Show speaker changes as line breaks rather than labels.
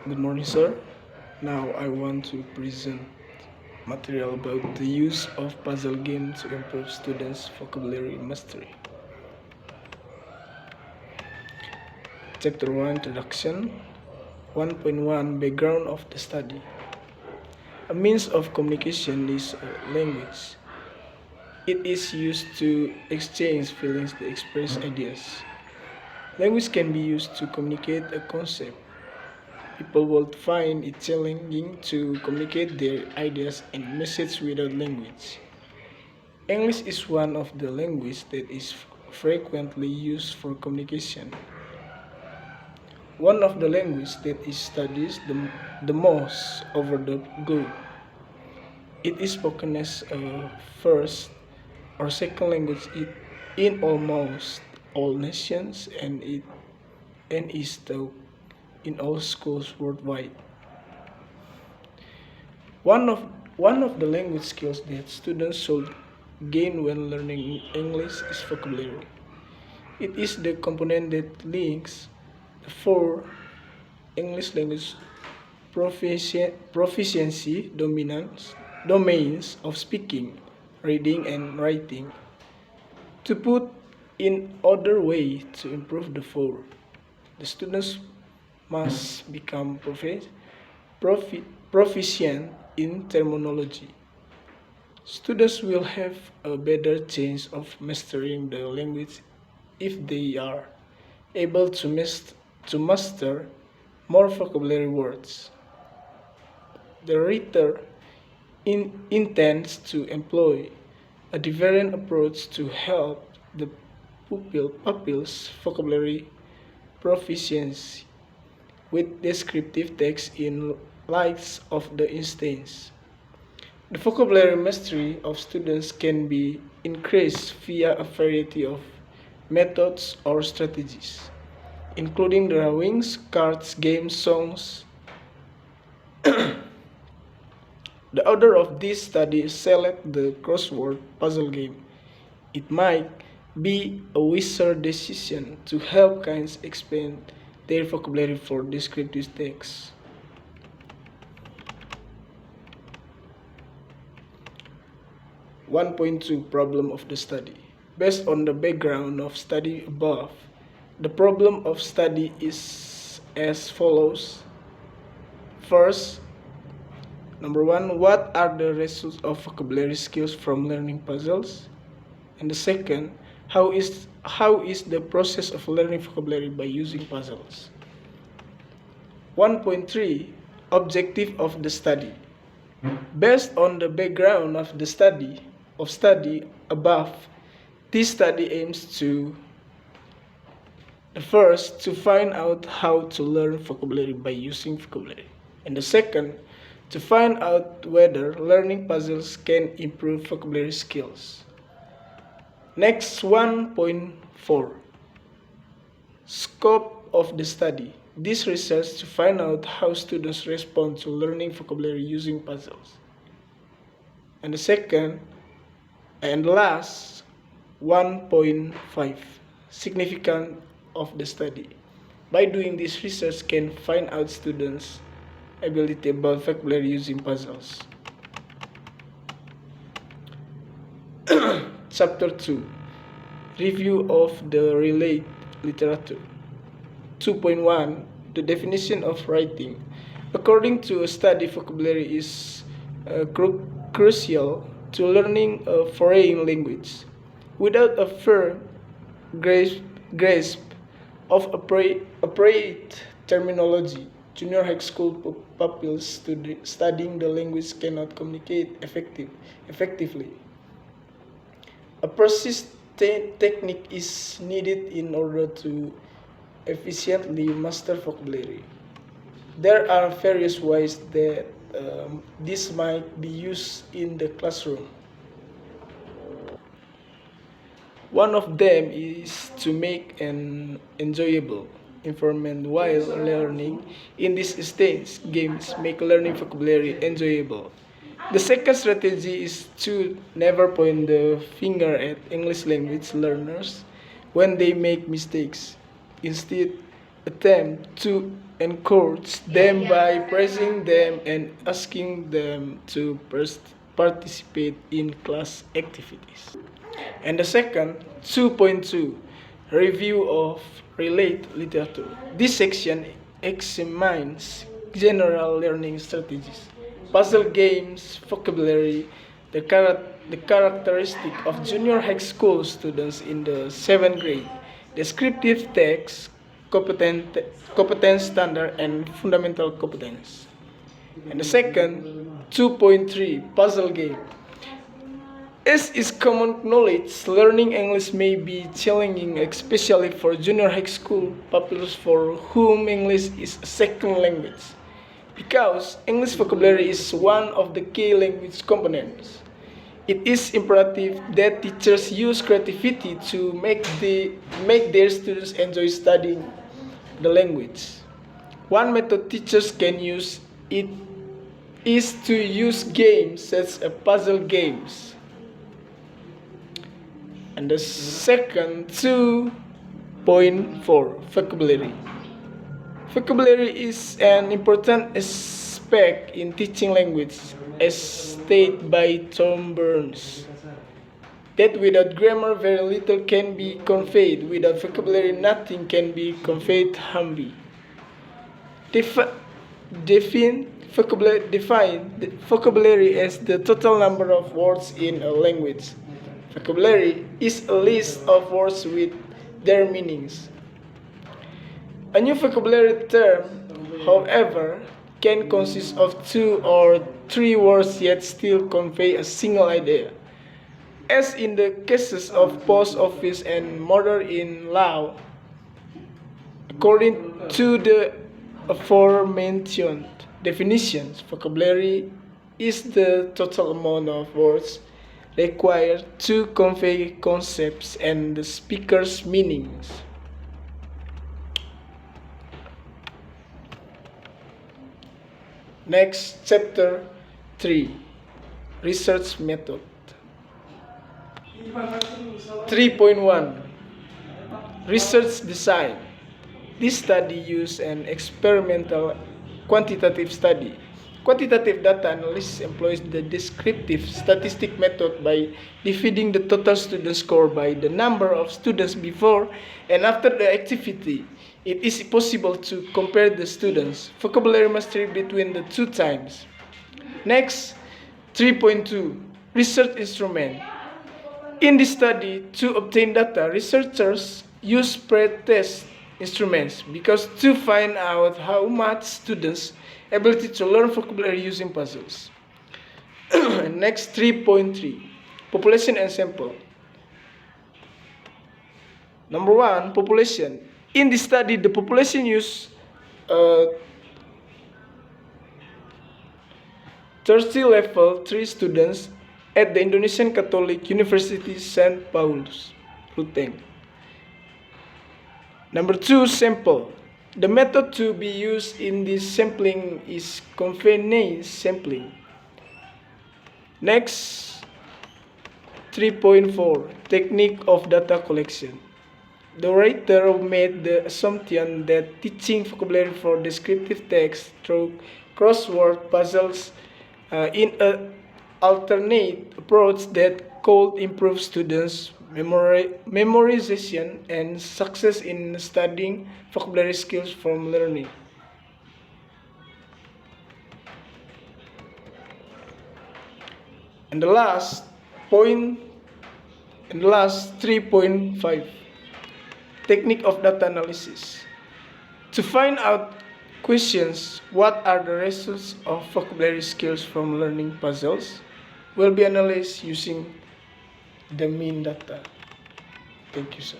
Good morning, sir. Now I want to present material about the use of puzzle games to improve students' vocabulary mastery. Chapter 1 Introduction 1.1 Background of the study. A means of communication is a language. It is used to exchange feelings to express ideas. Language can be used to communicate a concept. People would find it challenging to communicate their ideas and messages without language. English is one of the languages that is frequently used for communication. One of the languages that is studied the most over the globe. It is spoken as a first or second language in almost all nations and is taught in all schools worldwide. One of one of the language skills that students should gain when learning English is vocabulary. It is the component that links the four English language proficiency domains of speaking, reading, and writing. To put in other way to improve the four, the students must become proficient in terminology. Students will have a better chance of mastering the language if they are able to master more vocabulary words. The writer intends to employ a different approach to help the pupil's vocabulary proficiency with descriptive text in light of the instance. The vocabulary mastery of students can be increased via a variety of methods or strategies, including drawings, cards, games, songs. The author of this study select the crossword puzzle game. It might be a wiser decision to help kids expand their vocabulary for descriptive text. 1.2 Problem of the study. Based on the background of study above, the problem of study is as follows. First, number 1, what are the results of vocabulary skills from learning puzzles? And the second, how is the process of learning vocabulary by using puzzles? 1.3 Objective of the study. Based on the background of the study above, this study aims to the first to find out how to learn vocabulary by using vocabulary, and the second to find out whether learning puzzles can improve vocabulary skills. Next, 1.4 Scope of the study. This research to find out how students respond to learning vocabulary using puzzles. And the second and last, 1.5 Significance of the study. By doing this research can find out students' ability about vocabulary using puzzles. Chapter 2 Review of the related literature. 2.1 The definition of writing. According to a study, vocabulary is crucial to learning a foreign language. Without a firm grasp of appropriate terminology, junior high school pupils studying the language cannot communicate effectively. A persistent technique is needed in order to efficiently master vocabulary. There are various ways that this might be used in the classroom. One of them is to make an enjoyable environment while learning. In this stage, games make learning vocabulary enjoyable. The second strategy is to never point the finger at English language learners when they make mistakes. Instead, attempt to encourage them by praising them and asking them to participate in class activities. And the second, 2.2, review of related literature. This section examines general learning strategies, puzzle games, vocabulary, the characteristic of junior high school students in the 7th grade, descriptive text, competence standard, and fundamental competence. And the second, 2.3, puzzle game. As is common knowledge, learning English may be challenging, especially for junior high school pupils for whom English is a second language, because English vocabulary is one of the key language components. It is imperative that teachers use creativity to make their students enjoy studying the language. One method teachers can use it is to use games such as puzzle games. And the second, 2.4, vocabulary. Vocabulary is an important aspect in teaching language, as stated by Tom Burns, that without grammar very little can be conveyed, without vocabulary nothing can be conveyed humbly. Define vocabulary as the total number of words in a language. Vocabulary is a list of words with their meanings. A new vocabulary term, however, can consist of 2 or 3 words yet still convey a single idea. As in the cases of post office and mother-in-law, according to the aforementioned definitions, vocabulary is the total amount of words required to convey concepts and the speaker's meanings. Next, chapter 3, research method. 3.1, research design. This study used an experimental quantitative study. Quantitative data analysis employs the descriptive statistic method by dividing the total student score by the number of students before and after the activity. It is possible to compare the students' vocabulary mastery between the 2 times. Next, 3.2, research instrument. In this study, to obtain data, researchers use pretest instruments because to find out how much students' ability to learn vocabulary using puzzles. Next, 3.3, population and sample. Number 1, population. In this study, the population used 30 level 3 students at the Indonesian Catholic University St. Paul's, Ruteng. Number 2, sample. The method to be used in this sampling is convenience sampling. Next, 3.4, technique of data collection. The writer made the assumption that teaching vocabulary for descriptive text through crossword puzzles in an alternate approach that could improve students' memorization and success in studying vocabulary skills from learning. And the last point, and the last 3.5, technique of data analysis. To find out questions, what are the results of vocabulary skills from learning puzzles, will be analyzed using the mean data. Thank you, sir.